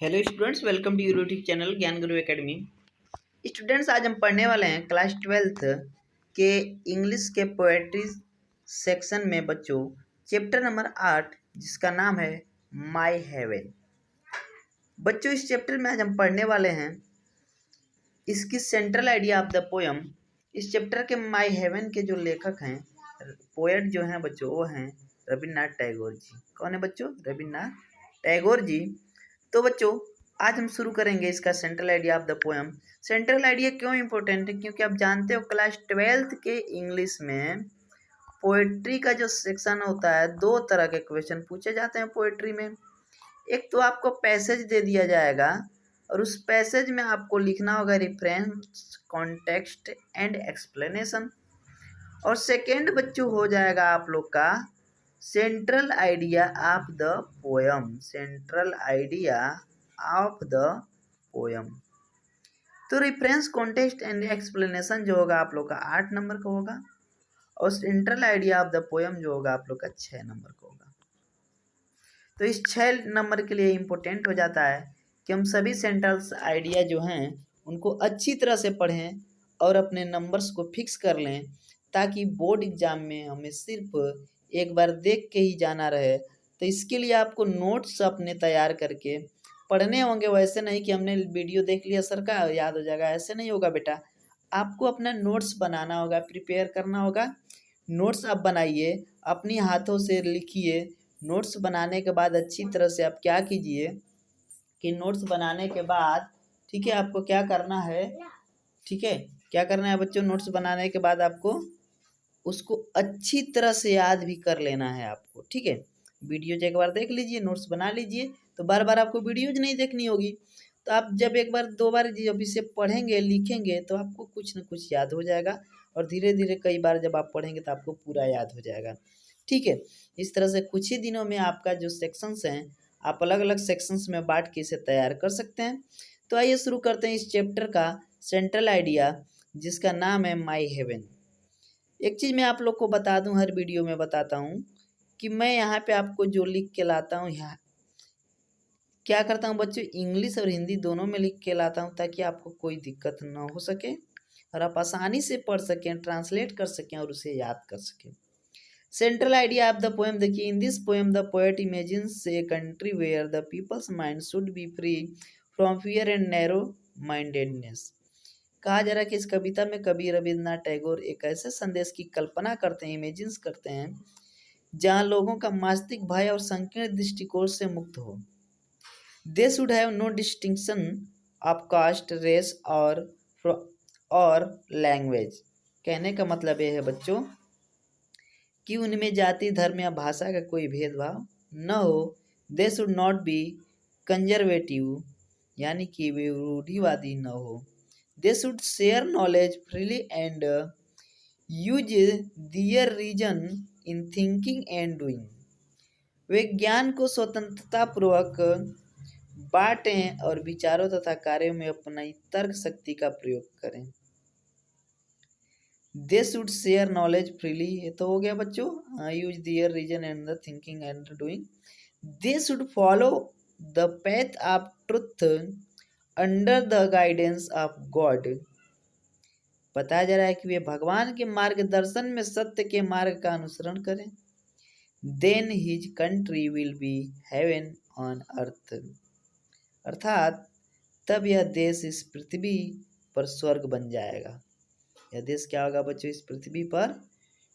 Hello students, welcome to YouTube channel Gyan Guru academy. Students, आज हम पढ़ने वाले हैं क्लास 12th के इंग्लिश के पोएट्री सेक्शन में बच्चों चैप्टर नंबर 8 जिसका नाम है माय हेवन। बच्चों, इस चैप्टर में आज हम पढ़ने वाले हैं इसकी central idea of the poem. इस चैप्टर के माय हेवन के जो लेखक हैं, पोएट जो हैं बच्चों, वो हैं रविन्द्रनाथ टैगोर जी। कौन है बच्चों? रविन्द्रनाथ टैगोर जी। तो बच्चों, आज हम शुरू करेंगे इसका central idea of the poem. Central idea क्यों इंपॉर्टेंट है? क्योंकि आप जानते हो क्लास 12th के इंग्लिश में पोएट्री का जो सेक्शन होता है, दो तरह के क्वेश्चन पूछे जाते हैं पोएट्री में। एक तो आपको पैसेज दे दिया जाएगा और उस पैसेज में आपको लिखना होगा रेफरेंस, कॉन्टेक्स्ट एंड एक्सप्लेनेशन। और सेकेंड बच्चों हो जाएगा आप लोग का central idea of the poem. Central idea of the poem. तो रेफरेंस, कॉन्टेक्स्ट एंड एक्सप्लेनेशन जो होगा आप लोग का 8 नंबर का होगा और central idea of the poem जो होगा आप लोग का 6 नंबर का होगा। तो इस 6 नंबर के लिए इम्पोर्टेंट हो जाता है कि हम सभी सेंट्रल आइडिया जो हैं उनको अच्छी तरह से पढ़ें और अपने नंबर्स को फिक्स कर लें, ताकि बोर्ड एग्जाम में हमें सिर्फ एक बार देख के ही जाना रहे। तो इसके लिए आपको नोट्स अपने तैयार करके पढ़ने होंगे। वैसे नहीं कि हमने वीडियो देख लिया सर का याद हो जाएगा, ऐसे नहीं होगा बेटा। आपको अपना नोट्स बनाना होगा, प्रिपेयर करना होगा। नोट्स आप बनाइए, अपनी हाथों से लिखिए। नोट्स बनाने के बाद अच्छी तरह से आप क्या कीजिए कि नोट्स बनाने के बाद, ठीक है, आपको क्या करना है, ठीक है, क्या करना है बच्चों, नोट्स बनाने के बाद आपको उसको अच्छी तरह से याद भी कर लेना है आपको, ठीक है। वीडियोज एक बार देख लीजिए, नोट्स बना लीजिए, तो बार बार आपको वीडियोज नहीं देखनी होगी। तो आप जब एक बार दो बार जब इसे पढ़ेंगे लिखेंगे तो आपको कुछ न कुछ याद हो जाएगा और धीरे धीरे कई बार जब आप पढ़ेंगे तो आपको पूरा याद हो जाएगा, ठीक है। इस तरह से कुछ ही दिनों में आपका जो सेक्शंस हैं आप अलग अलग सेक्शंस में बांट के इसे तैयार कर सकते हैं। तो आइए शुरू करते हैं इस चैप्टर का सेंट्रल आइडिया जिसका नाम है माय हेवन। एक चीज़ मैं आप लोग को बता दूं, हर वीडियो में बताता हूं कि मैं यहाँ पे आपको जो लिख के लाता हूँ, यहाँ क्या करता हूँ बच्चों, इंग्लिश और हिंदी दोनों में लिख के लाता हूँ ताकि आपको कोई दिक्कत ना हो सके और आप आसानी से पढ़ सकें, ट्रांसलेट कर सकें और उसे याद कर सकें। Central idea of the poem देखिए, in this poem the poet imagines a country where the people's mind should be free from fear and narrow mindedness. कहा जा रहा है कि इस कविता में कवि रविन्द्रनाथ टैगोर एक ऐसे संदेश की कल्पना करते हैं, इमेजिन्स करते हैं, जहां लोगों का मानसिक भय और संकीर्ण दृष्टिकोण से मुक्त हो। They should have no distinction of caste, race और लैंग्वेज। कहने का मतलब ये है बच्चों कि उनमें जाति, धर्म या भाषा का कोई भेदभाव न हो। They should not be conservative, यानी कि वे रूढ़िवादी न हो। They should share knowledge freely and use their reason in thinking and doing. वे ज्ञान को स्वतंत्रतापूर्वक बांटें और विचारों तथा कार्यों में अपनी तर्क शक्ति का प्रयोग करें। They should share knowledge freely, ये तो हो गया बच्चों, use their reason and the thinking and doing. They should follow the path of truth under the guidance of God. बताया जा रहा है कि वे भगवान के मार्गदर्शन में सत्य के मार्ग का अनुसरण करें। Then his country will be heaven on earth, अर्थात तब यह देश इस पृथ्वी पर स्वर्ग बन जाएगा। यह देश क्या होगा बच्चों? इस पृथ्वी पर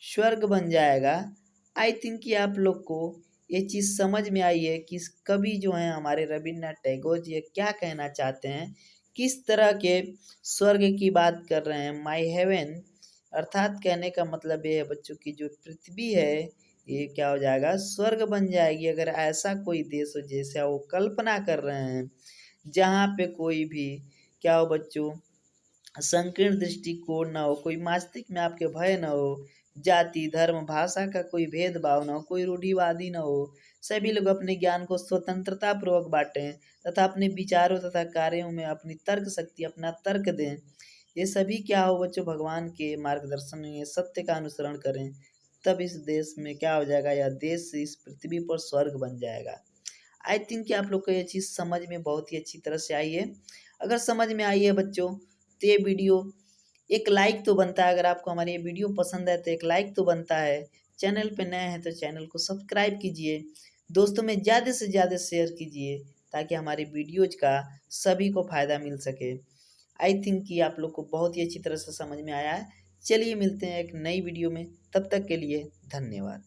स्वर्ग बन जाएगा। आई थिंक कि आप लोग को ये चीज़ समझ में आई है कि कवि जो हैं हमारे रविन्द्रनाथ टैगोर जी क्या कहना चाहते हैं, किस तरह के स्वर्ग की बात कर रहे हैं। माय हेवन अर्थात कहने का मतलब ये है बच्चों की जो पृथ्वी है ये क्या हो जाएगा? स्वर्ग बन जाएगी। अगर ऐसा कोई देश हो जैसे वो कल्पना कर रहे हैं, जहाँ पे कोई भी क्या हो बच्चों, संकीर्ण दृष्टिकोण ना हो, कोई मस्तिष्क में आपके भय ना हो, जाति, धर्म, भाषा का कोई भेदभाव न हो, कोई रूढ़िवादी न हो, सभी लोग अपने ज्ञान को स्वतंत्रता पूर्वक बांटें तथा अपने विचारों तथा कार्यों में अपनी तर्क शक्ति, अपना तर्क दें। ये सभी क्या हो बच्चों? भगवान के मार्गदर्शन में सत्य का अनुसरण करें, तब इस देश में क्या हो जाएगा? यह देश इस पृथ्वी पर स्वर्ग बन जाएगा। आई थिंक कि आप लोग को ये चीज़ समझ में बहुत ही अच्छी तरह से आई है। अगर समझ में आई है बच्चों तो ये वीडियो एक लाइक तो बनता है, अगर आपको हमारी ये वीडियो पसंद है तो एक लाइक तो बनता है। चैनल पे नए हैं तो चैनल को सब्सक्राइब कीजिए, दोस्तों में ज़्यादा से ज़्यादा शेयर कीजिए ताकि हमारे वीडियोज का सभी को फ़ायदा मिल सके। आई थिंक कि आप लोग को बहुत ही अच्छी तरह से समझ में आया है। चलिए मिलते हैं एक नई वीडियो में, तब तक के लिए धन्यवाद।